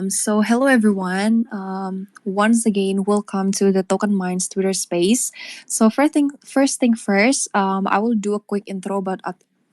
So hello everyone. Once again, welcome to the Token Minds Twitter space. So first thing first, I will do a quick intro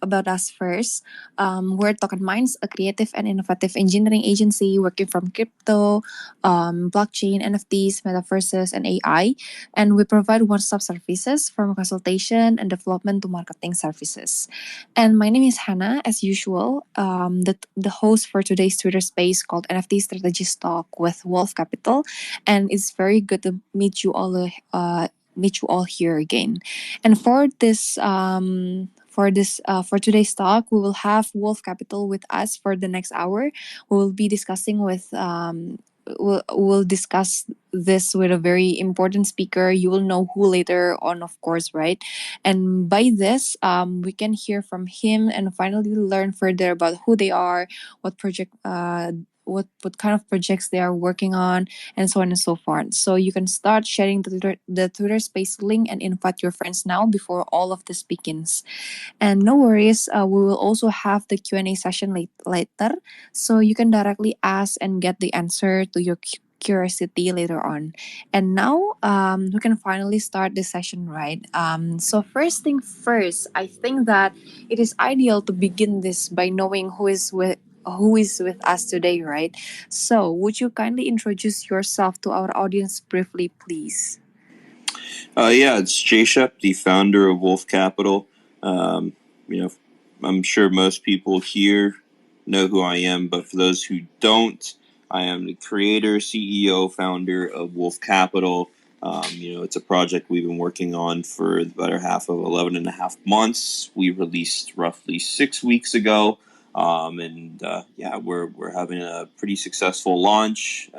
about us first. We're Token Minds, a creative and innovative engineering agency working from crypto, blockchain, NFTs, metaverses, and AI. And we provide one-stop services from consultation and development to marketing services. And my name is Hannah, as usual, the host for today's Twitter space called NFT Strategies Talk with Wolf Capital. And it's very good to meet you all here again. And for today's talk, we will have Wolf Capital with us for the next hour. We will be discussing with we'll discuss this with a very important speaker. You will know who later on, of course, right? And by this, we can hear from him and finally learn further about who they are, what kind of projects they are working on, and so on and so forth. So you can start sharing the Twitter space link and invite your friends now before all of this begins. And no worries, we will also have the Q&A session later, so you can directly ask and get the answer to your curiosity later on. And now we can finally start the session, right? So first thing first, I think that it is ideal to begin this by knowing who is with us today, right? So would you kindly introduce yourself to our audience briefly, please? Yeah, it's Jay Shep, the founder of Wolf Capital. You know, I'm sure most people here know who I am, but for those who don't, I am the creator, CEO, founder of Wolf Capital. It's a project we've been working on for the better half of 11 and a half months. We released roughly 6 weeks ago. We're having a pretty successful launch.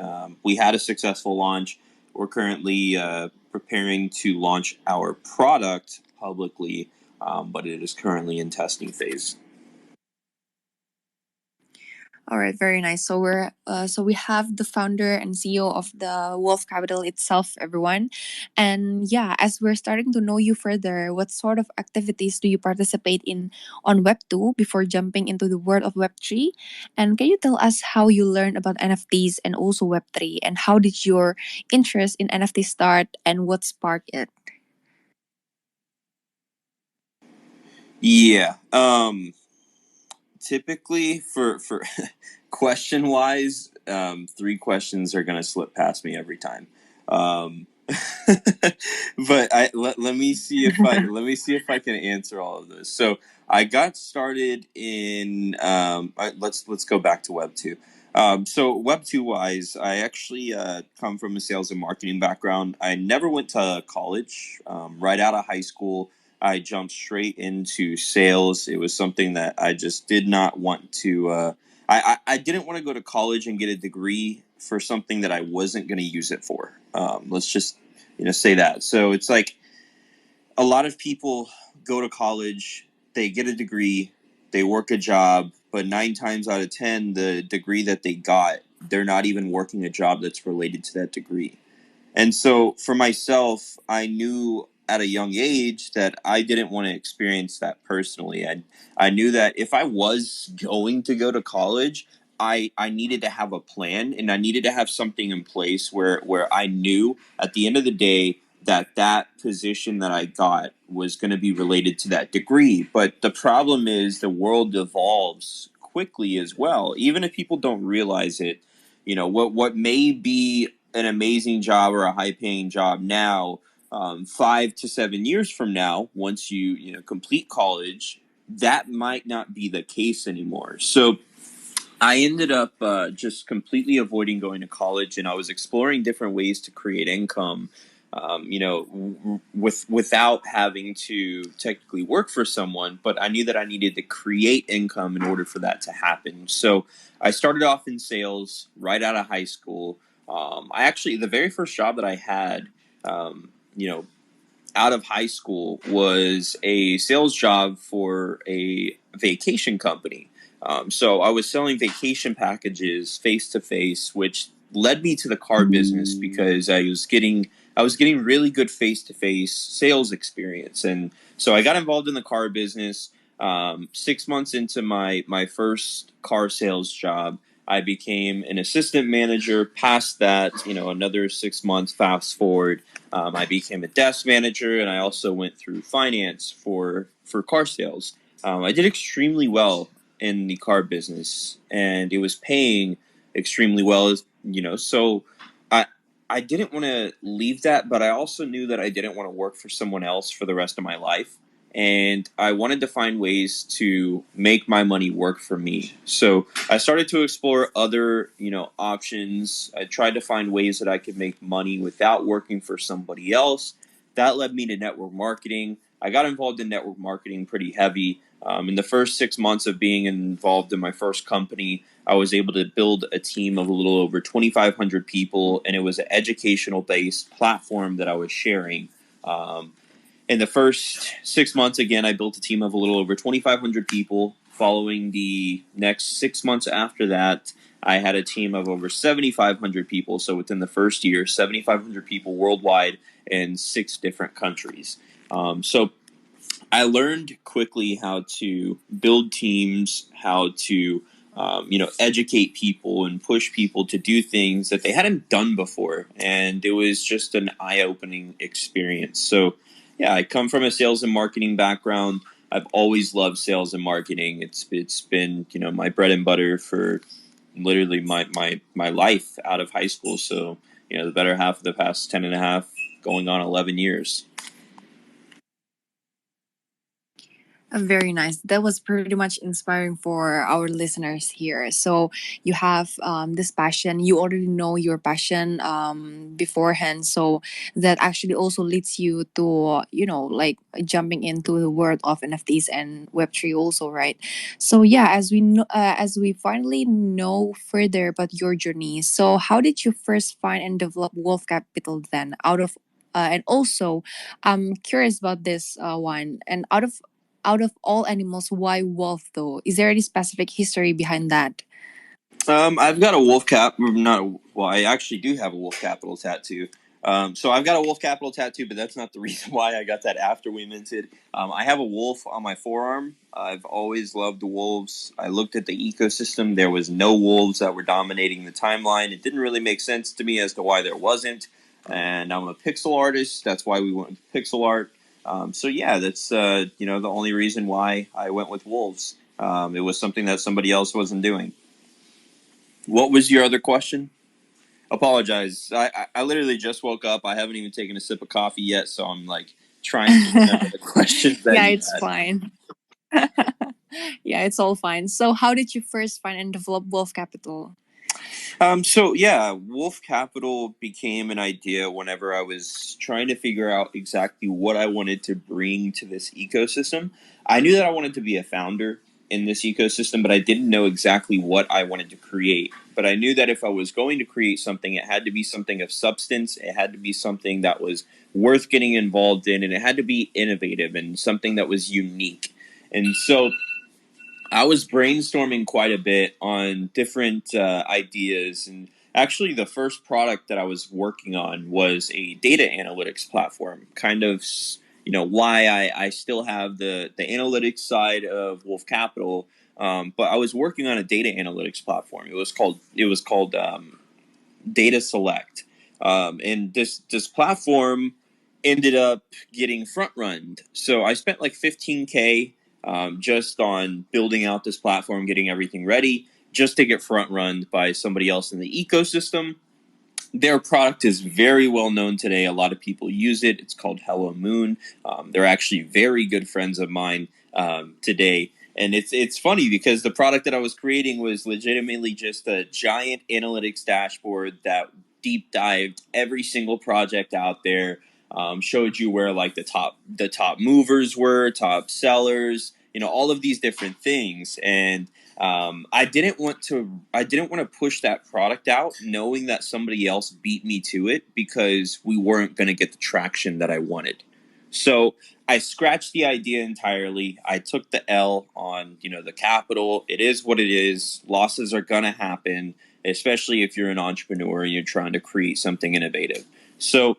We had a successful launch. We're currently preparing to launch our product publicly, but it is currently in testing phase. All right, very nice. So we have the founder and CEO of the Wolf Capital itself, everyone. And yeah, as we're starting to know you further, what sort of activities do you participate in on Web 2 before jumping into the world of Web 3? And can you tell us how you learned about NFTs and also Web 3, and how did your interest in NFT start and what sparked it? Yeah. Typically for question wise, three questions are gonna slip past me every time. Um, but let me see if I can answer all of this. So I got started in let's go back to Web 2. So Web 2 wise, I actually come from a sales and marketing background. I never went to college. Right out of high school, I jumped straight into sales. It was something that I just did not want to. I didn't want to go to college and get a degree for something that I wasn't going to use it for. Let's just say that. So it's like a lot of people go to college, they get a degree, they work a job, but 9 times out of 10, the degree that they got, they're not even working a job that's related to that degree. And so for myself, I knew at a young age that I didn't want to experience that personally. I knew that if I was going to go to college, I needed to have a plan and I needed to have something in place where I knew at the end of the day that position that I got was going to be related to that degree. But the problem is the world evolves quickly as well. Even if people don't realize it, what may be an amazing job or a high paying job now, 5 to 7 years from now, once you complete college, that might not be the case anymore. So I ended up just completely avoiding going to college, and I was exploring different ways to create income. Without having to technically work for someone, but I knew that I needed to create income in order for that to happen. So I started off in sales right out of high school. The very first job that I had, um, you know, out of high school was a sales job for a vacation company. So I was selling vacation packages face to face, which led me to the car business because I was getting really good face to face sales experience, and so I got involved in the car business. 6 months into my first car sales job, I became an assistant manager. Past that, another 6 months, fast forward, I became a desk manager, and I also went through finance for car sales. I did extremely well in the car business, and it was paying extremely well. So I I didn't want to leave that, but I also knew that I didn't want to work for someone else for the rest of my life. And I wanted to find ways to make my money work for me. So I started to explore other, options. I tried to find ways that I could make money without working for somebody else. That led me to network marketing. I got involved in network marketing pretty heavy. In the first 6 months of being involved in my first company, I was able to build a team of a little over 2,500 people, and it was an educational based platform that I was sharing. Um, in the first 6 months, again, I built a team of a little over 2,500 people. Following the next 6 months after that, I had a team of over 7,500 people. So within the first year, 7,500 people worldwide in 6 different countries. So I learned quickly how to build teams, how to educate people and push people to do things that they hadn't done before, and it was just an eye-opening experience. So, yeah, I come from a sales and marketing background. I've always loved sales and marketing. It's been my bread and butter for literally my life out of high school. So the better half of the past 10 and a half, going on 11 years. Very nice. That was pretty much inspiring for our listeners here. So you have this passion. You already know your passion beforehand. So that actually also leads you to, like jumping into the world of NFTs and Web3 also, right? So yeah, as we know, as we finally know further about your journey. So how did you first find and develop Wolf Capital then? And also, I'm curious about this one. And out of all animals, why wolf though? Is there any specific history behind that? I've got a wolf cap. Not well. I actually do have a wolf capital tattoo. So I've got a wolf capital tattoo, but that's not the reason why I got that after we minted. I have a wolf on my forearm. I've always loved wolves. I looked at the ecosystem. There was no wolves that were dominating the timeline. It didn't really make sense to me as to why there wasn't. And I'm a pixel artist. That's why we went with pixel art. So yeah, that's the only reason why I went with wolves. It was something that somebody else wasn't doing. What was your other question? Apologize. I literally just woke up. I haven't even taken a sip of coffee yet, so I'm like trying to remember the questions that Yeah, you it's had. fine. Yeah, it's all fine. So, how did you first find and develop Wolf Capital? So yeah, Wolf Capital became an idea whenever I was trying to figure out exactly what I wanted to bring to this ecosystem. I knew that I wanted to be a founder in this ecosystem, but I didn't know exactly what I wanted to create. But I knew that if I was going to create something, it had to be something of substance. It had to be something that was worth getting involved in, and it had to be innovative and something that was unique. And so I was brainstorming quite a bit on different ideas, and actually, the first product that I was working on was a data analytics platform. Kind of, why I still have the analytics side of Wolf Capital, but I was working on a data analytics platform. It was called Data Select, and this platform ended up getting front runned. So I spent like 15K just on building out this platform, getting everything ready, just to get front run by somebody else in the ecosystem. Their product is very well known today. A lot of people use it. It's called Hello Moon. They're actually very good friends of mine today. And it's funny because the product that I was creating was legitimately just a giant analytics dashboard that deep dived every single project out there, showed you where like the top movers were, top sellers, all of these different things. And I didn't want to push that product out knowing that somebody else beat me to it because we weren't going to get the traction that I wanted. So I scratched the idea entirely. I took the L on, the capital. It is what it is. Losses are going to happen, especially if you're an entrepreneur and you're trying to create something innovative. So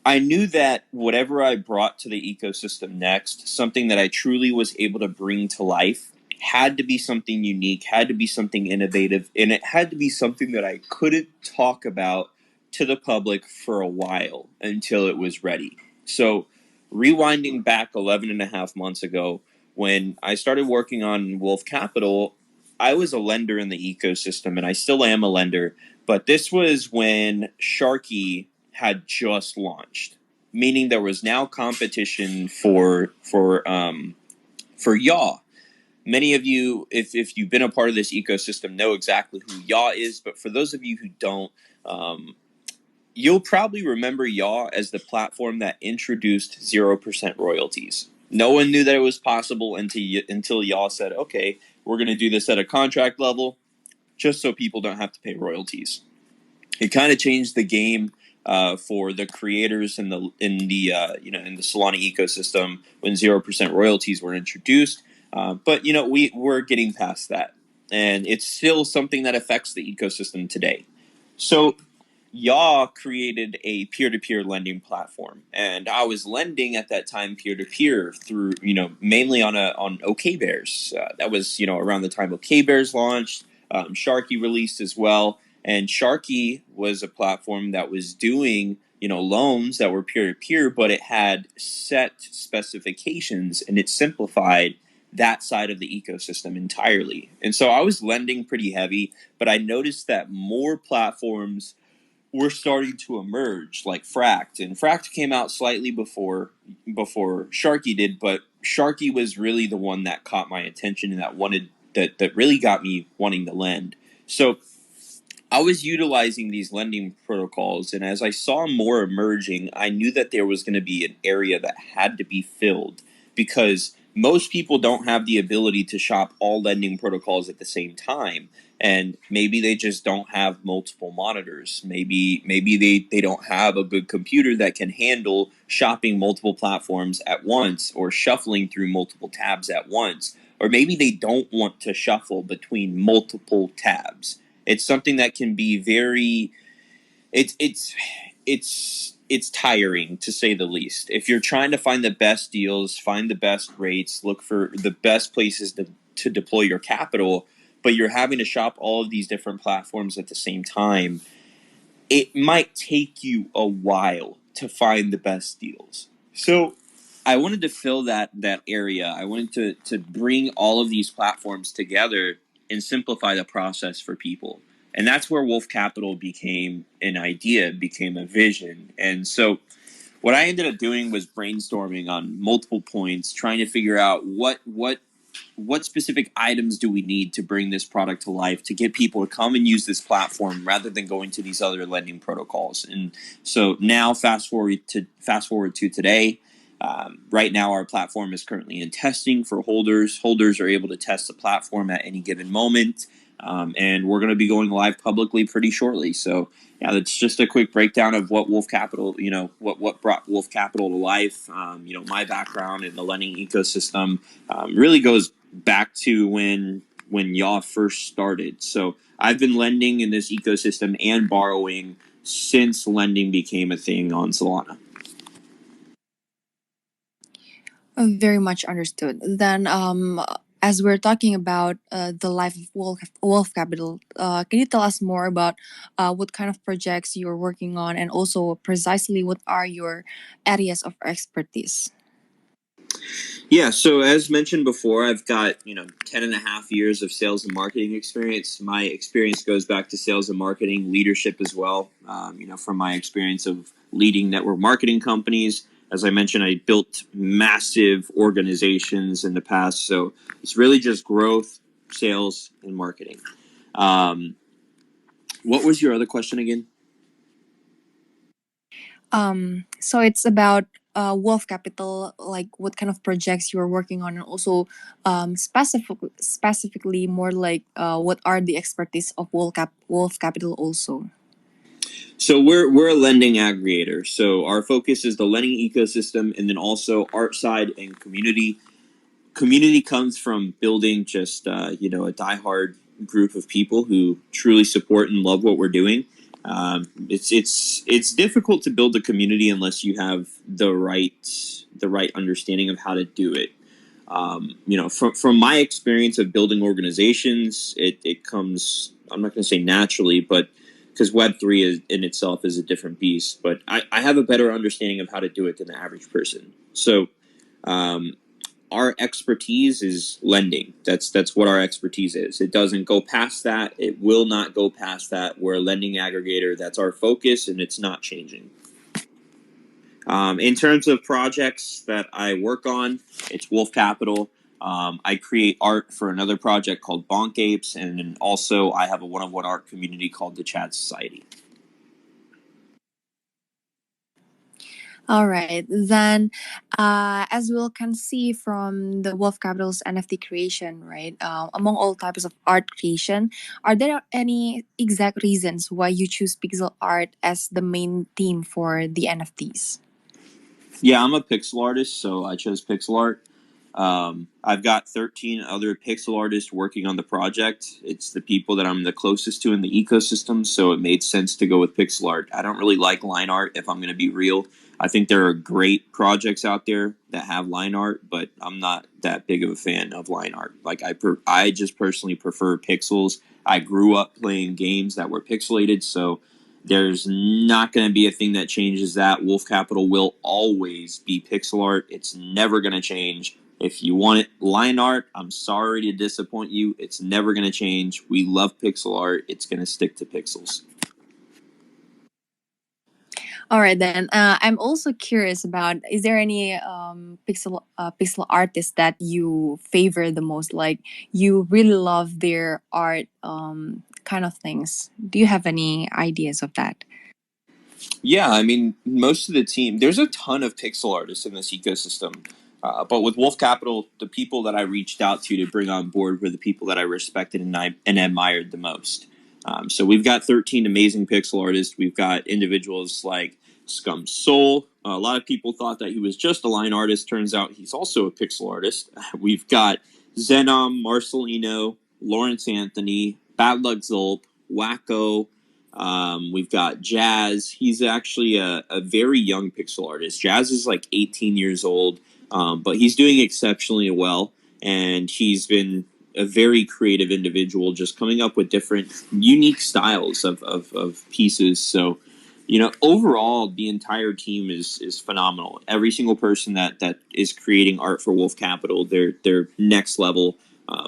I knew that whatever I brought to the ecosystem next, something that I truly was able to bring to life, had to be something unique, had to be something innovative, and it had to be something that I couldn't talk about to the public for a while until it was ready. So, rewinding back 11 and a half months ago, when I started working on Wolf Capital, I was a lender in the ecosystem, and I still am a lender. But this was when Sharky had just launched, meaning there was now competition for Yaw. Many of you, if you've been a part of this ecosystem, know exactly who Yaw is. But for those of you who don't, you'll probably remember Yaw as the platform that introduced 0% royalties. No one knew that it was possible until Yaw said, okay, we're going to do this at a contract level just so people don't have to pay royalties. It kind of changed the game for the creators in the in the Solana ecosystem when 0% royalties were introduced. But we're getting past that, and it's still something that affects the ecosystem today. So Yaw created a peer-to-peer lending platform, and I was lending at that time peer-to-peer through mainly on OK Bears. That was around the time OK Bears launched. Sharky released as well, and Sharky was a platform that was doing loans that were peer-to-peer, but it had set specifications and it simplified that side of the ecosystem entirely. And so I was lending pretty heavy, but I noticed that more platforms were starting to emerge, like Fract. And Fract came out slightly before Sharky did, but Sharky was really the one that caught my attention and that really got me wanting to lend. So I was utilizing these lending protocols, and as I saw more emerging, I knew that there was going to be an area that had to be filled because most people don't have the ability to shop all lending protocols at the same time. And maybe they just don't have multiple monitors. Maybe they don't have a good computer that can handle shopping multiple platforms at once or shuffling through multiple tabs at once. Or maybe they don't want to shuffle between multiple tabs. It's something that can be very it's tiring, to say the least. If you're trying to find the best deals, find the best rates, look for the best places to deploy your capital, but you're having to shop all of these different platforms at the same time, it might take you a while to find the best deals. So I wanted to fill that area. I wanted to bring all of these platforms together and simplify the process for people. And that's where Wolf Capital became an idea, became a vision. And so what I ended up doing was brainstorming on multiple points, trying to figure out what specific items do we need to bring this product to life to get people to come and use this platform rather than going to these other lending protocols. And so now fast forward to today. Right now our platform is currently in testing for holders. Holders are able to test the platform at any given moment. And we're going to be going live publicly pretty shortly. So yeah, that's just a quick breakdown of what Wolf Capital, what brought Wolf Capital to life. My background in the lending ecosystem really goes back to when Yaw first started. So I've been lending in this ecosystem and borrowing since lending became a thing on Solana. Very much understood. Then, as we're talking about the life of Wolf Capital, can you tell us more about what kind of projects you're working on and also precisely what are your areas of expertise? Yeah, so as mentioned before, I've got 10 and a half years of sales and marketing experience. My experience goes back to sales and marketing, leadership as well. From my experience of leading network marketing companies. As I mentioned, I built massive organizations in the past. So it's really just growth, sales, and marketing. Um, what was your other question again? So it's about Wolf Capital, like what kind of projects you're working on, and also specifically more like what are the expertise of Wolf Capital also. So we're a lending aggregator. So our focus is the lending ecosystem, and then also art side and community. Community comes from building just a diehard group of people who truly support and love what we're doing. It's difficult to build a community unless you have the right understanding of how to do it. From my experience of building organizations, it comes, I'm not going to say naturally, but because Web3 is in itself is a different beast, but I have a better understanding of how to do it than the average person. So um, our expertise is lending. That's what our expertise is. It doesn't go past that. It will not go past that. We're a lending aggregator. That's our focus, and it's not changing. In terms of projects that I work on, it's Wolf Capital. I create art for another project called Bonk Apes, and then also I have a one-on-one art community called the Chad Society. All right. Then, as we can see from the Wolf Capital's NFT creation, right, among all types of art creation, are there any exact reasons why you choose pixel art as the main theme for the NFTs? Yeah, I'm a pixel artist, so I chose pixel art. I've got 13 other pixel artists working on the project. It's the people that I'm the closest to in the ecosystem, so it made sense to go with pixel art. I don't really like line art, if I'm going to be real. I think there are great projects out there that have line art, but I'm not that big of a fan of line art. Like I just personally prefer pixels. I grew up playing games that were pixelated, so there's not going to be a thing that changes that. Wolf Capital will always be pixel art. It's never going to change. If you want it line art, I'm sorry to disappoint you. It's never going to change. We love pixel art. It's going to stick to pixels. All right, then. I'm also curious about, is there any pixel artist that you favor the most? Like you really love their art, kind of things. Do you have any ideas of that? Yeah, I mean, most of the team, there's a ton of pixel artists in this ecosystem. But with Wolf Capital, the people that I reached out to bring on board were the people that I respected and admired the most. So we've got 13 amazing pixel artists. We've got individuals like Scum Soul. A lot of people thought that he was just a line artist. Turns out he's also a pixel artist. We've got Zenom, Marcelino, Lawrence Anthony, Bad Luck Zolp, Wacko, we've got Jazz. He's actually a very young pixel artist. Jazz is like 18 years old, but he's doing exceptionally well. And he's been a very creative individual, just coming up with different, unique styles of pieces. So, overall, the entire team is phenomenal. Every single person that is creating art for Wolf Capital, they're next level.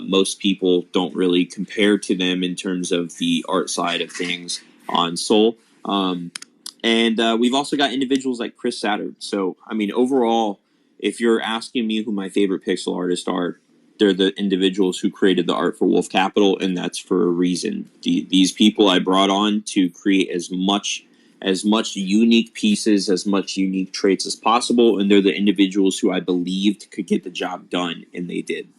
Most people don't really compare to them in terms of the art side of things on Soul. And we've also got individuals like Chris Saturn. So, I mean, overall, if you're asking me who my favorite pixel artists are, they're the individuals who created the art for Wolf Capital, and that's for a reason. These people I brought on to create as much unique pieces, as much unique traits as possible, and they're the individuals who I believed could get the job done, and they did.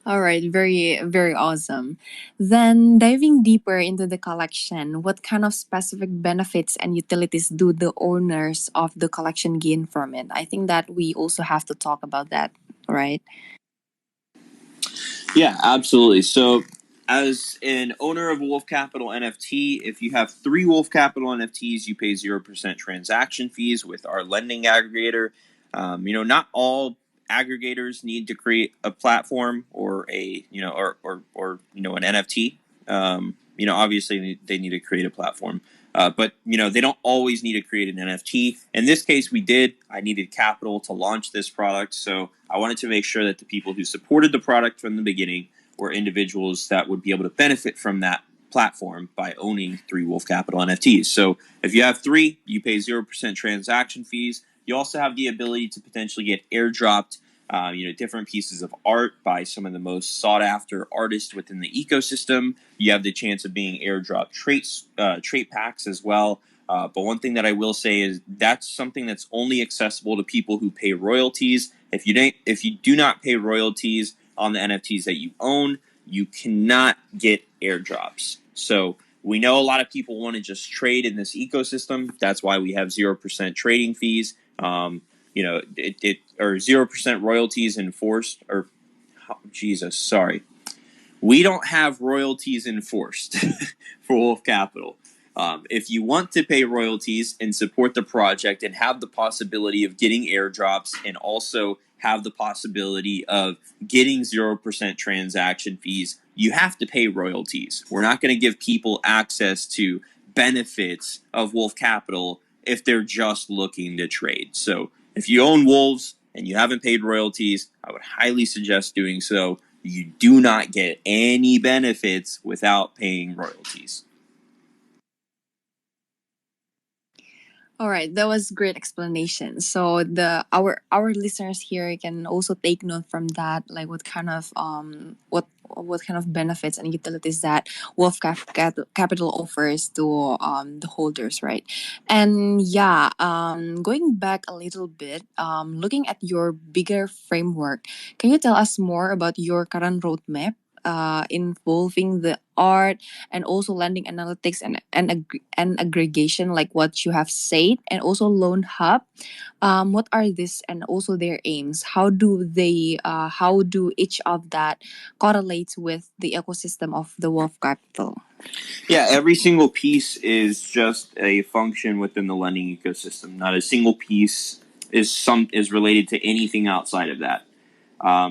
All right, very, very awesome. Then, diving deeper into the collection, what kind of specific benefits and utilities do the owners of the collection gain from it? I think that we also have to talk about that, right? Yeah, absolutely. So, as an owner of Wolf Capital NFT, if you have 3 Wolf Capital NFTs, you pay 0% transaction fees with our lending aggregator. Not all aggregators need to create a platform or an NFT. Obviously they need to create a platform. But they don't always need to create an NFT. In this case, we did. I needed capital to launch this product, so I wanted to make sure that the people who supported the product from the beginning were individuals that would be able to benefit from that platform by owning 3 Wolf Capital NFTs. So if you have 3, you pay 0% transaction fees. You also have the ability to potentially get airdropped different pieces of art by some of the most sought after artists within the ecosystem. You have the chance of being airdropped trait packs as well. But one thing that I will say is that's something that's only accessible to people who pay royalties. If you do not pay royalties on the NFTs that you own, you cannot get airdrops. So we know a lot of people want to just trade in this ecosystem. That's why we have 0% trading fees. Or 0% royalties enforced, or Jesus, sorry. We don't have royalties enforced for Wolf Capital. If you want to pay royalties and support the project and have the possibility of getting airdrops and also have the possibility of getting 0% transaction fees, you have to pay royalties. We're not going to give people access to benefits of Wolf Capital if they're just looking to trade. So if you own Wolves and you haven't paid royalties, I would highly suggest doing so. You do not get any benefits without paying royalties. All right, that was great explanation. So the our listeners here can also take note from that, like what kind of benefits and utilities that Capital offers to the holders, right? And yeah, going back a little bit, looking at your bigger framework, can you tell us more about your current roadmap? Involving the art and also lending analytics and aggregation, like what you have said, and also Loan Hub. What are these and also their aims? How do each of that correlates with the ecosystem of the Wolf Capital? Yeah, every single piece is just a function within the lending ecosystem. Not a single piece is related to anything outside of that.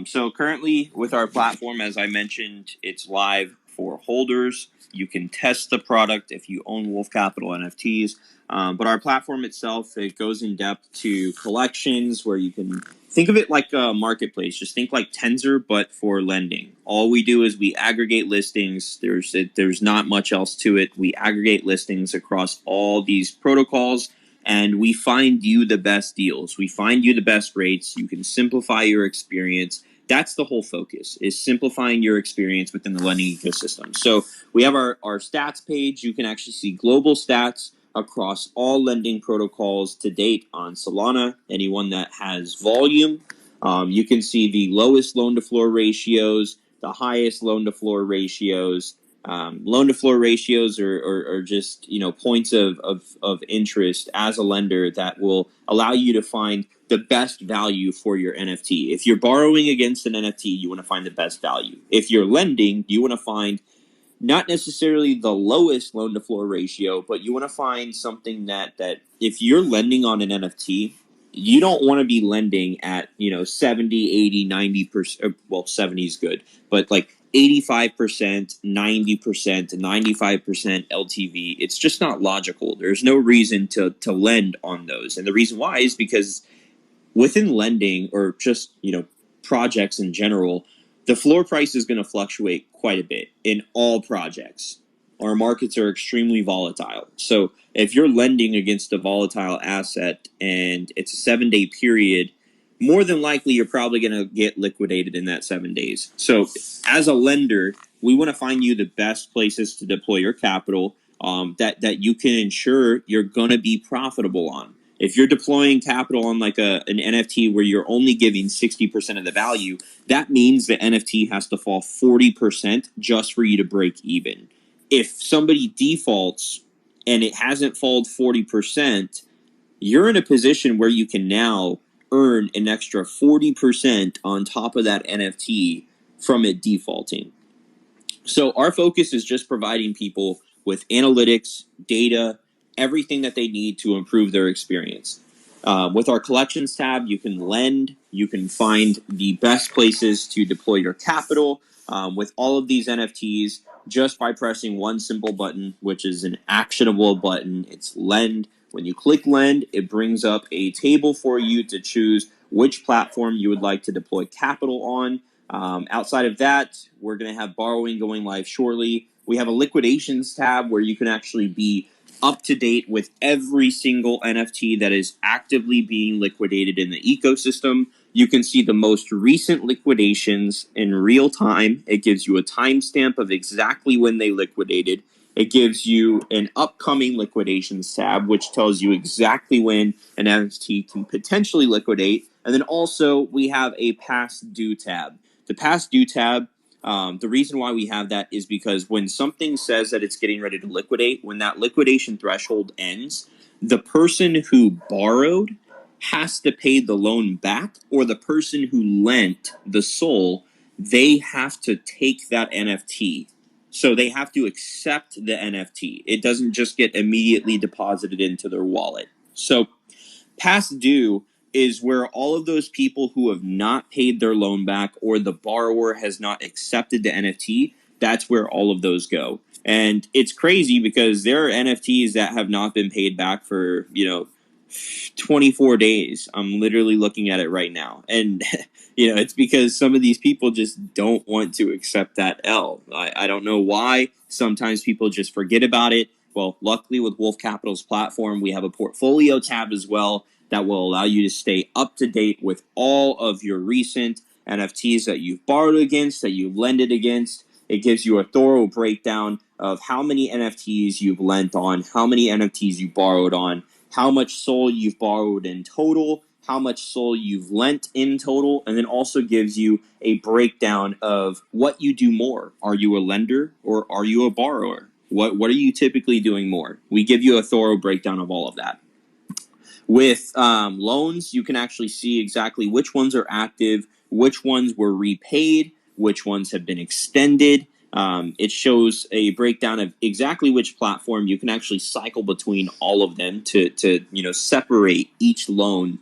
So currently with our platform, as I mentioned, it's live for holders. You can test the product if you own Wolf Capital NFTs. But our platform itself, it goes in depth to collections where you can think of it like a marketplace. Just think like Tenzer, but for lending. All we do is we aggregate listings. There's not much else to it. We aggregate listings across all these protocols and we find you the best deals. We find you the best rates. You can simplify your experience. That's the whole focus, is simplifying your experience within the lending ecosystem. So we have our stats page. You can actually see global stats across all lending protocols to date on Solana, anyone that has volume. You can see the lowest loan to floor ratios, the highest loan to floor ratios. Loan to floor ratios are just points of interest as a lender that will allow you to find the best value for your NFT. If you're borrowing against an NFT, you want to find the best value. If you're lending, you want to find not necessarily the lowest loan to floor ratio, but you want to find something that if you're lending on an NFT, you don't want to be lending at 70, 80, 90%. Well, 70 is good, but like 85%, 90%, 95% LTV. It's just not logical. There's no reason to lend on those. And the reason why is because within lending or just projects in general, the floor price is going to fluctuate quite a bit in all projects. Our markets are extremely volatile. So if you're lending against a volatile asset and it's a 7-day period, more than likely you're probably going to get liquidated in that 7 days. So as a lender, we want to find you the best places to deploy your capital, that you can ensure you're going to be profitable on. If you're deploying capital on like an NFT where you're only giving 60% of the value, that means the NFT has to fall 40% just for you to break even. If somebody defaults and it hasn't fallen 40%, you're in a position where you can now earn an extra 40% on top of that NFT from it defaulting. So our focus is just providing people with analytics, data, everything that they need to improve their experience. With our collections tab, you can lend, you can find the best places to deploy your capital with all of these NFTs just by pressing one simple button, which is an actionable button. It's lend. When you click lend, it brings up a table for you to choose which platform you would like to deploy capital on. Outside of that, we're going to have borrowing going live shortly. We have a liquidations tab where you can actually be up to date with every single NFT that is actively being liquidated in the ecosystem. You can see the most recent liquidations in real time. It gives you a timestamp of exactly when they liquidated. It gives you an upcoming liquidations tab, which tells you exactly when an NFT can potentially liquidate. And then also we have a past due tab. The past due tab, the reason why we have that is because when something says that it's getting ready to liquidate, when that liquidation threshold ends, the person who borrowed has to pay the loan back, or the person who lent the soul, they have to take that NFT. So they have to accept the NFT. It doesn't just get immediately deposited into their wallet. So past due is where all of those people who have not paid their loan back or the borrower has not accepted the NFT, that's where all of those go. And it's crazy because there are NFTs that have not been paid back for, 24 days. I'm literally looking at it right now. And, it's because some of these people just don't want to accept that L. I don't know why. Sometimes people just forget about it. Well, luckily with Wolf Capital's platform, we have a portfolio tab as well that will allow you to stay up to date with all of your recent NFTs that you've borrowed against, that you've lended against. It gives you a thorough breakdown of how many NFTs you've lent on, how many NFTs you borrowed on, how much SOL you've borrowed in total, how much SOL you've lent in total, and then also gives you a breakdown of what you do more. Are you a lender or are you a borrower? What are you typically doing more? We give you a thorough breakdown of all of that. With loans, you can actually see exactly which ones are active, which ones were repaid, which ones have been extended. It shows a breakdown of exactly which platform. You can actually cycle between all of them to separate each loan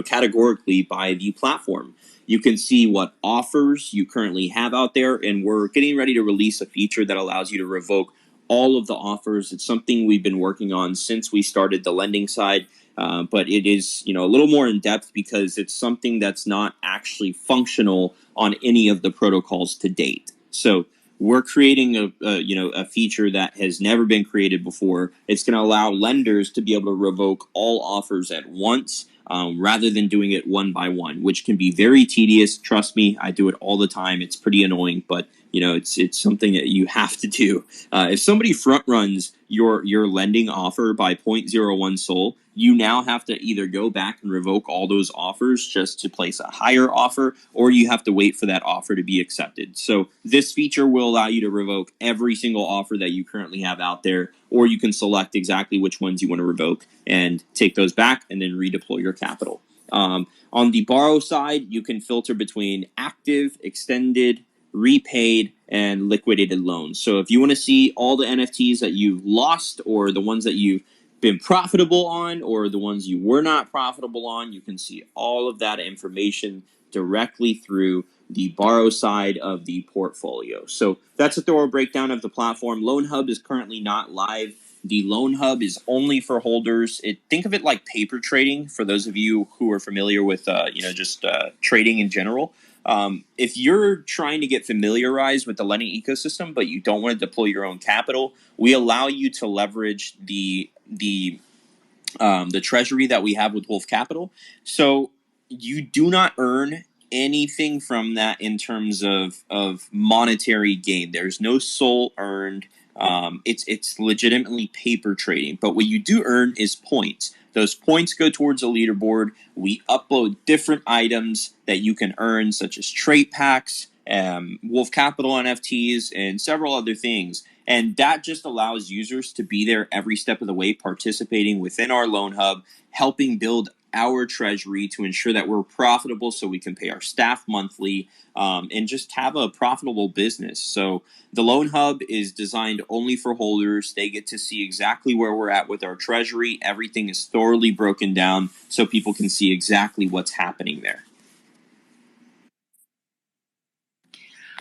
categorically by the platform. You can see what offers you currently have out there, and we're getting ready to release a feature that allows you to revoke all of the offers. It's something we've been working on since we started the lending side. But it is, a little more in depth because it's something that's not actually functional on any of the protocols to date. So we're creating a feature that has never been created before. It's going to allow lenders to be able to revoke all offers at once. Rather than doing it one by one, which can be very tedious. Trust me, I do it all the time. It's pretty annoying, but it's something that you have to do. If somebody front runs your lending offer by 0.01 SOL, you now have to either go back and revoke all those offers just to place a higher offer, or you have to wait for that offer to be accepted. So this feature will allow you to revoke every single offer that you currently have out there, or you can select exactly which ones you want to revoke and take those back and then redeploy your capital. On the borrow side, you can filter between active, extended, repaid, and liquidated loans. So if you want to see all the NFTs that you've lost or the ones that you've been profitable on or the ones you were not profitable on, you can see all of that information directly through the borrow side of the portfolio. So that's a thorough breakdown of the platform. Loan Hub is currently not live. The Loan Hub is only for holders. Think of it like paper trading for those of you who are familiar with just trading in general. If you're trying to get familiarized with the lending ecosystem, but you don't want to deploy your own capital, we allow you to leverage the treasury that we have with Wolf Capital. So you do not earn anything from that in terms of monetary gain. There's no SOL earned. It's legitimately paper trading. But what you do earn is points. Those points go towards a leaderboard. We upload different items that you can earn, such as trait packs, Wolf Capital NFTs, and several other things. And that just allows users to be there every step of the way, participating within our Loan Hub, helping build our treasury to ensure that we're profitable so we can pay our staff monthly, and just have a profitable business. So the Loan Hub is designed only for holders. They get to see exactly where we're at with our treasury. Everything is thoroughly broken down so people can see exactly what's happening there.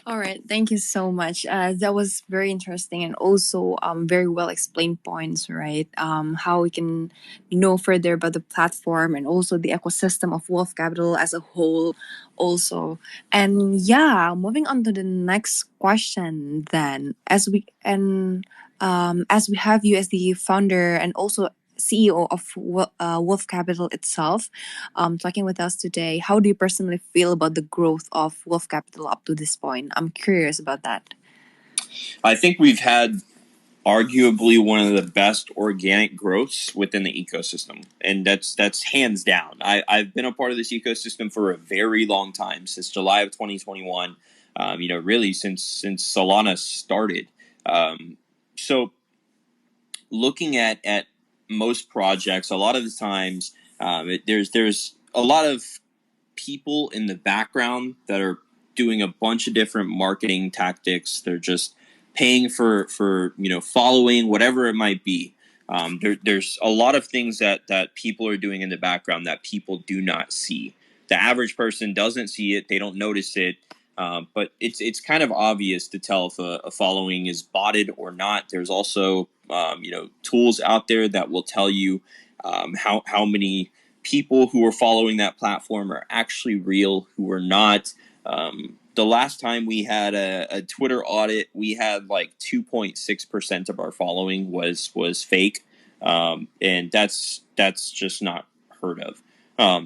All right, thank you so much. That was very interesting and also very well explained points, right? How we can know further about the platform and also the ecosystem of Wolf Capital as a whole, also. And yeah, moving on to the next question, then, as we have you as the founder and also CEO of Wolf Capital itself, talking with us today. How do you personally feel about the growth of Wolf Capital up to this point? I'm curious about that. I think we've had arguably one of the best organic growths within the ecosystem, and that's hands down. I've been a part of this ecosystem for a very long time, since July of 2021. Really since Solana started. So looking at most projects, a lot of the times, there's a lot of people in the background that are doing a bunch of different marketing tactics. They're just paying for following, whatever it might be. There's a lot of things that people are doing in the background that people do not see. The average person doesn't see it; they don't notice it. But it's kind of obvious to tell if a following is botted or not. There's also tools out there that will tell you how many people who are following that platform are actually real, who are not. The last time we had a Twitter audit, we had like 2.6% of our following was fake, and that's just not heard of.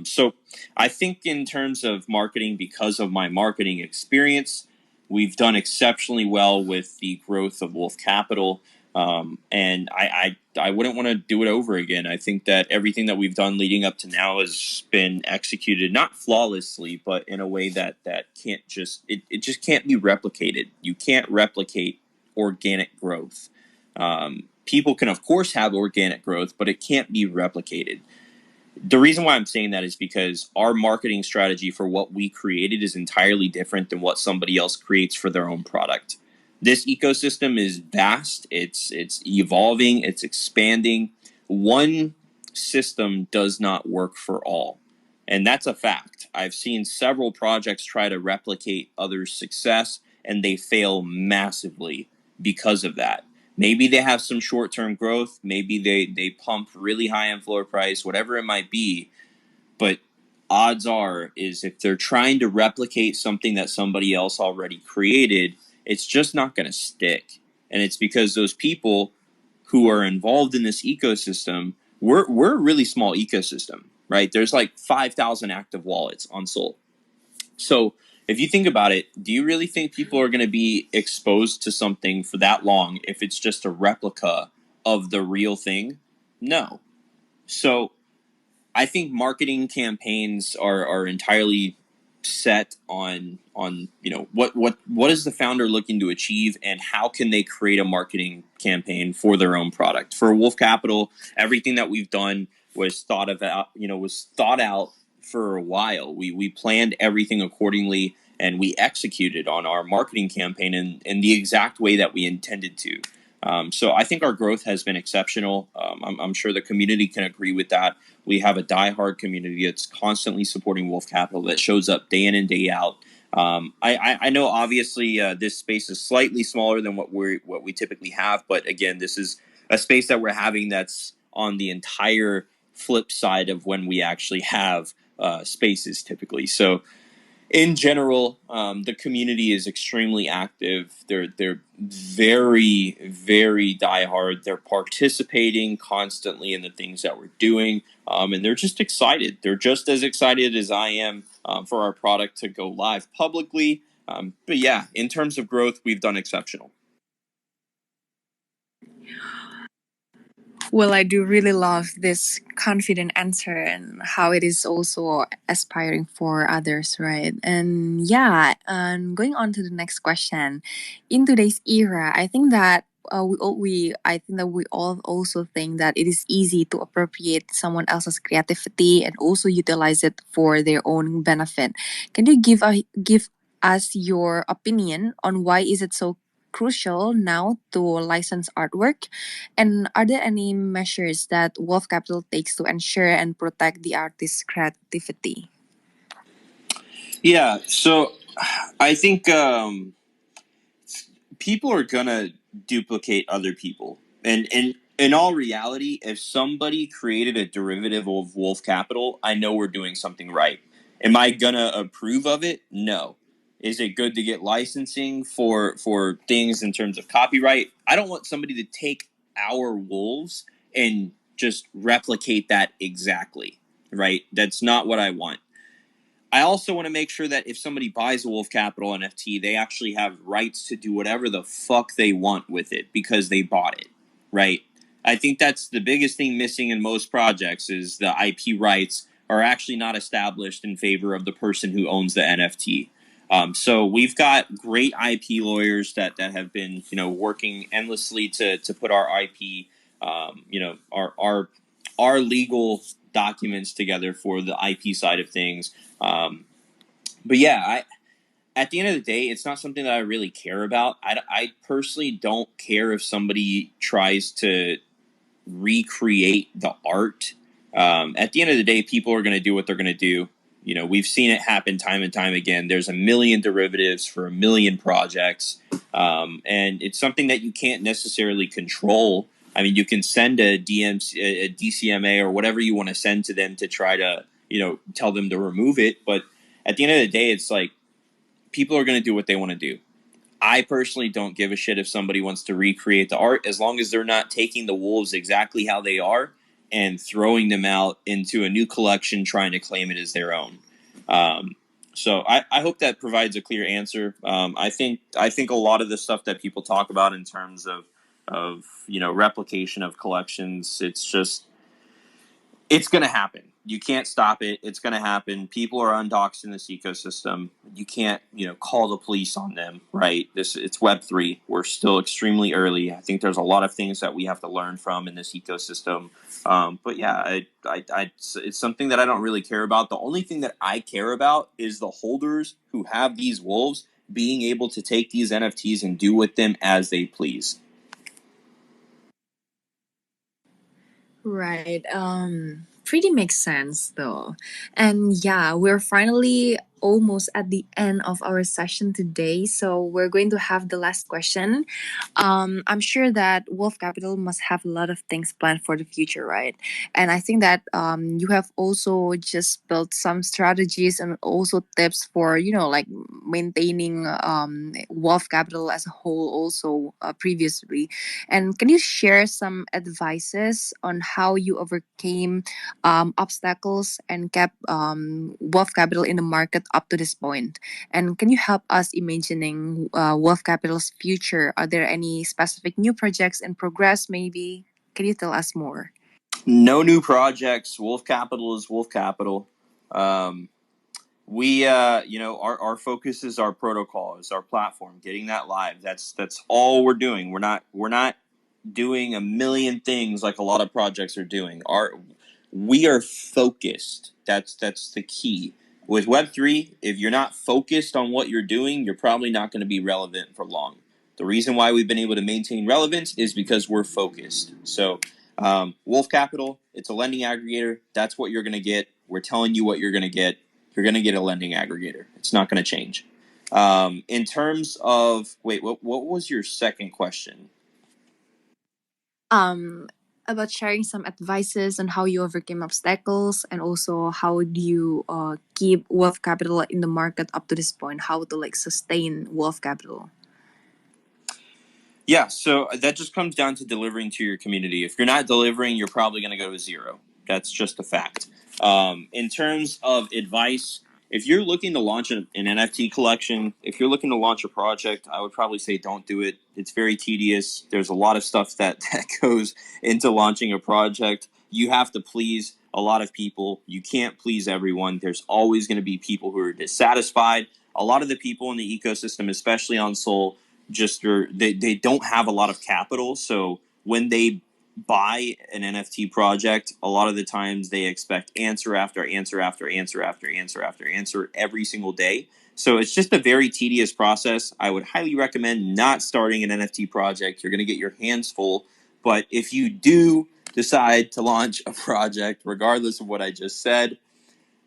So I think in terms of marketing, because of my marketing experience, we've done exceptionally well with the growth of Wolf Capital. And I wouldn't want to do it over again. I think that everything that we've done leading up to now has been executed not flawlessly, but in a way that can't just it just can't be replicated. You can't replicate organic growth. People can of course have organic growth, but it can't be replicated. The reason why I'm saying that is because our marketing strategy for what we created is entirely different than what somebody else creates for their own product. This ecosystem is vast, it's evolving, it's expanding. One system does not work for all. And that's a fact. I've seen several projects try to replicate others' success and they fail massively because of that. Maybe they have some short-term growth. Maybe they pump really high in floor price, whatever it might be. But odds are is if they're trying to replicate something that somebody else already created, it's just not going to stick. And it's because those people who are involved in this ecosystem, we're a really small ecosystem, right? There's like 5,000 active wallets on Sol. So if you think about it, do you really think people are going to be exposed to something for that long if it's just a replica of the real thing? No. So I think marketing campaigns are entirely set on what is the founder looking to achieve and how can they create a marketing campaign for their own product. For Wolf Capital, everything that we've done was thought out for a while. We planned everything accordingly and we executed on our marketing campaign in the exact way that we intended to. So I think our growth has been exceptional. I'm sure the community can agree with that. We have a diehard community that's constantly supporting Wolf Capital that shows up day in and day out. I know obviously this space is slightly smaller than what we typically have, but again, this is a space that we're having that's on the entire flip side of when we actually have spaces typically. So in general, the community is extremely active. They're very very diehard. They're participating constantly in the things that we're doing, and they're just excited. They're just as excited as I am for our product to go live publicly. But yeah, in terms of growth, we've done exceptional. Well, I do really love this confident answer and how it is also aspiring for others, right? And yeah, and going on to the next question. In today's era, I think that I think that we all also think that it is easy to appropriate someone else's creativity and also utilize it for their own benefit. Can you give us your opinion on why is it so crucial now to license artwork? And are there any measures that Wolf Capital takes to ensure and protect the artist's creativity? Yeah, so I think people are gonna duplicate other people, and in all reality, if somebody created a derivative of Wolf Capital, I know we're doing something right. Am I gonna approve of it? No. Is it good to get licensing for things in terms of copyright? I don't want somebody to take our wolves and just replicate that exactly, right? That's not what I want. I also want to make sure that if somebody buys a Wolf Capital NFT, they actually have rights to do whatever the fuck they want with it because they bought it, right? I think that's the biggest thing missing in most projects is the IP rights are actually not established in favor of the person who owns the NFT. So we've got great IP lawyers that have been working endlessly to put our IP, our legal documents together for the IP side of things. But yeah, at the end of the day, it's not something that I really care about. I personally don't care if somebody tries to recreate the art. At the end of the day, people are going to do what they're going to do. You know, we've seen it happen time and time again. There's a million derivatives for a million projects, and it's something that you can't necessarily control. I mean, you can send a DCMA or whatever you want to send to them to try to, tell them to remove it. But at the end of the day, it's like people are going to do what they want to do. I personally don't give a shit if somebody wants to recreate the art, as long as they're not taking the wolves exactly how they are and throwing them out into a new collection, trying to claim it as their own. Um, so I hope that provides a clear answer. I think a lot of the stuff that people talk about in terms of replication of collections, it's going to happen. You can't stop it. It's going to happen. People are undoxed in this ecosystem. You can't, call the police on them, right? It's Web3. We're still extremely early. I think there's a lot of things that we have to learn from in this ecosystem. But yeah, it's something that I don't really care about. The only thing that I care about is the holders who have these wolves being able to take these NFTs and do with them as they please. Right. Pretty makes sense though. And yeah, we're finally almost at the end of our session today. So we're going to have the last question. I'm sure that Wolf Capital must have a lot of things planned for the future, right? And I think that you have also just built some strategies and also tips for, like maintaining Wolf Capital as a whole also previously. And can you share some advices on how you overcame obstacles and kept wealth capital in the market up to this point? And can you help us imagining wealth capital's future? Are there any specific new projects in progress, maybe? Can you tell us more? No new projects. Wolf Capital is Wolf Capital. Um, we our focus is our protocol, is our platform, getting that live. That's all we're doing. We're not doing a million things like a lot of projects are doing. We are focused. That's the key. With Web3, if you're not focused on what you're doing, you're probably not going to be relevant for long. The reason why we've been able to maintain relevance is because we're focused. So Wolf Capital, it's a lending aggregator. That's what you're going to get. We're telling you what you're going to get. You're going to get a lending aggregator. It's not going to change. In terms of, wait, what was your second question? Um, about sharing some advices on how you overcame obstacles and also how do you keep wealth capital in the market up to this point? How to like sustain wealth capital? Yeah, so that just comes down to delivering to your community. If you're not delivering, you're probably going to go to zero. That's just a fact. In terms of advice, if you're looking to launch an NFT collection, if you're looking to launch a project, I would probably say don't do it. It's very tedious. There's a lot of stuff that goes into launching a project. You have to please a lot of people. You can't please everyone. There's always going to be people who are dissatisfied. A lot of the people in the ecosystem, especially on Sol, they don't have a lot of capital. So when they buy an NFT project, a lot of the times they expect answer after answer after answer after answer after answer every single day. So it's just a very tedious process. I would highly recommend not starting an NFT project. You're going to get your hands full. But if you do decide to launch a project, regardless of what I just said,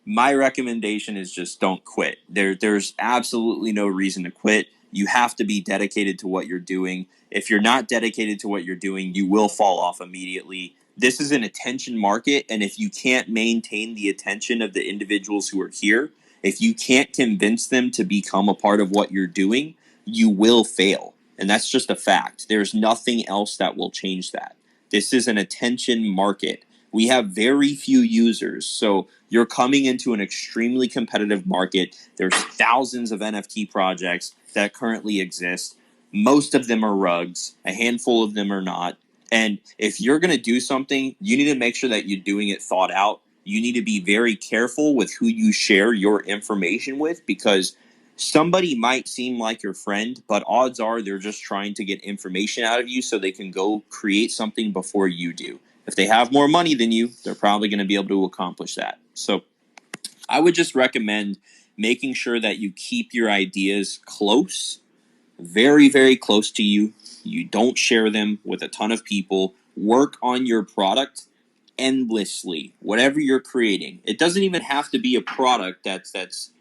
my recommendation is just don't quit. There's absolutely no reason to quit. You have to be dedicated to what you're doing. If you're not dedicated to what you're doing, you will fall off immediately. This is an attention market, and if you can't maintain the attention of the individuals who are here, if you can't convince them to become a part of what you're doing, you will fail. And that's just a fact. There's nothing else that will change that. This is an attention market. We have very few users. So you're coming into an extremely competitive market. There's thousands of NFT projects that currently exist. Most of them are rugs. A handful of them are not. And if you're going to do something, you need to make sure that you're doing it thought out. You need to be very careful with who you share your information with, because somebody might seem like your friend, but odds are they're just trying to get information out of you so they can go create something before you do. If they have more money than you, they're probably going to be able to accomplish that. So I would just recommend making sure that you keep your ideas close, very, very close to you. You don't share them with a ton of people. Work on your product endlessly. Whatever you're creating, it doesn't even have to be a product that's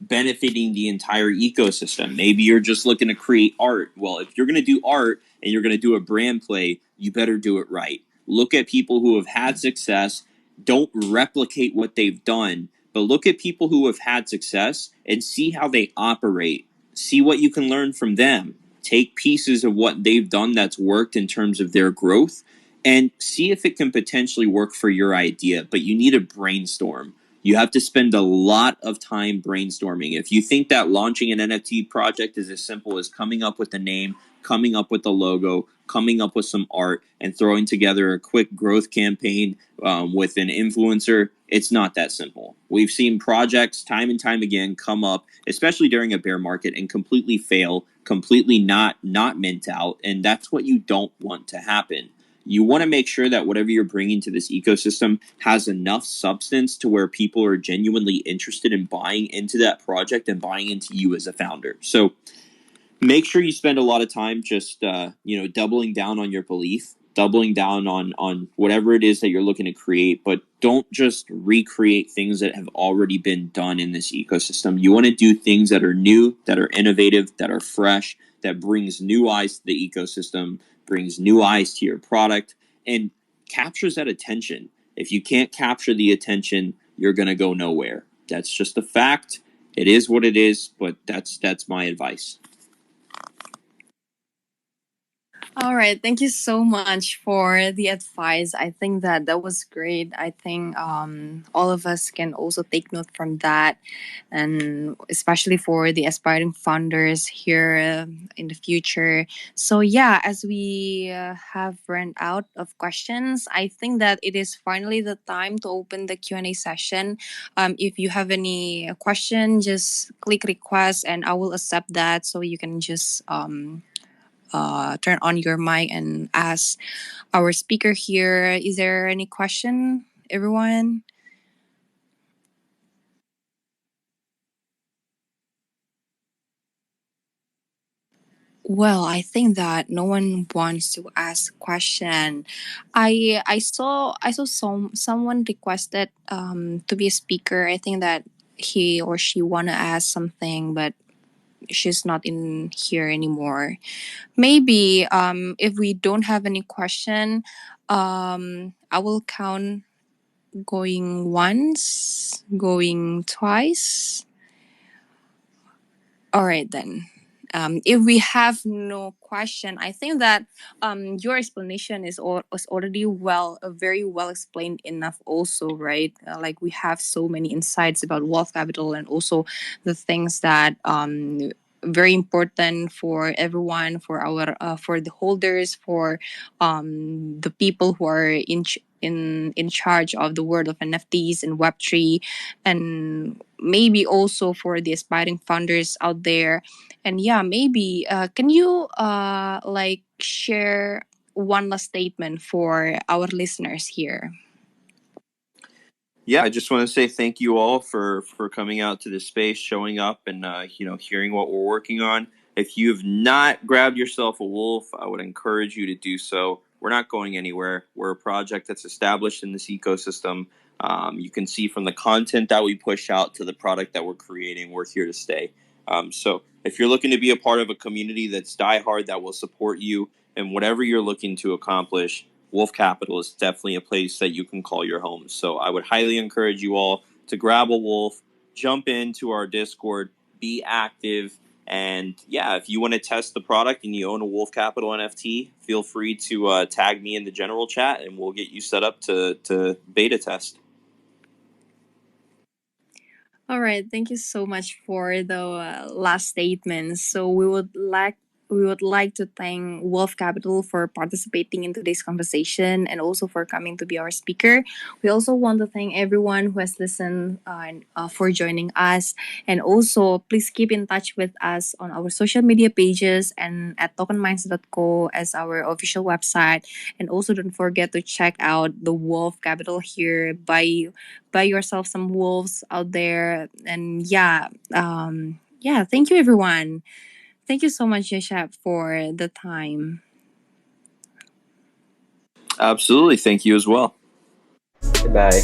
benefiting the entire ecosystem. Maybe you're just looking to create art. Well, if you're going to do art and you're going to do a brand play, you better do it right. Look at people who have had success. Don't replicate what they've done, but look at people who have had success and see how they operate. See what you can learn from them. Take pieces of what they've done that's worked in terms of their growth and see if it can potentially work for your idea. But you need to brainstorm. You have to spend a lot of time brainstorming. If you think that launching an NFT project is as simple as coming up with a name, coming up with a logo, coming up with some art, and throwing together a quick growth campaign with an influencer, it's not that simple. We've seen projects time and time again come up, especially during a bear market, and completely fail, completely not mint out, and that's what you don't want to happen. You want to make sure that whatever you're bringing to this ecosystem has enough substance to where people are genuinely interested in buying into that project and buying into you as a founder. So make sure you spend a lot of time just doubling down on your belief, doubling down on whatever it is that you're looking to create, but don't just recreate things that have already been done in this ecosystem. You want to do things that are new, that are innovative, that are fresh, that brings new eyes to the ecosystem, brings new eyes to your product, and captures that attention. If you can't capture the attention, you're going to go nowhere. That's just a fact. It is what it is, but that's my advice. All right, thank you so much for the advice. I think that that was great. I think all of us can also take note from that, and especially for the aspiring founders here in the future. So yeah, as we have run out of questions, I think that it is finally the time to open the Q&A session. If you have any question, just click request and I will accept that, so you can just turn on your mic and ask our speaker here. Is there any question, everyone? Well, I think that no one wants to ask question. I saw someone requested to be a speaker. I think that he or she wanna ask something, but she's not in here anymore. Maybe if we don't have any question, I will count going once, going twice. All right then. If we have no question, I think that your explanation was already very well explained enough. Also, right? Like we have so many insights about wealth capital and also the things that very important for everyone, for our for the holders, for the people who are in charge of the world of NFTs and Web3, and maybe also for the aspiring founders out there. And yeah, maybe can you like share one last statement for our listeners here? Yeah, I just want to say thank you all for coming out to this space, showing up, and hearing what we're working on. If you have not grabbed yourself a wolf, I would encourage you to do so. We're not going anywhere. We're a project that's established in this ecosystem. You can see from the content that we push out to the product that we're creating, we're here to stay. So if you're looking to be a part of a community that's diehard, that will support you and whatever you're looking to accomplish, Wolf Capital is definitely a place that you can call your home. So I would highly encourage you all to grab a wolf, jump into our Discord, be active. And yeah, if you want to test the product and you own a Wolf Capital NFT, feel free to tag me in the general chat and we'll get you set up to beta test. All right, thank you so much for the last statement. So we would we would like to thank Wolf Capital for participating in today's conversation and also for coming to be our speaker. We also want to thank everyone who has listened for joining us. And also, please keep in touch with us on our social media pages and at tokenminds.co as our official website. And also, don't forget to check out the Wolf Capital here. Buy yourself some wolves out there. And yeah, thank you, everyone. Thank you so much, Yeshab, for the time. Absolutely. Thank you as well. Goodbye.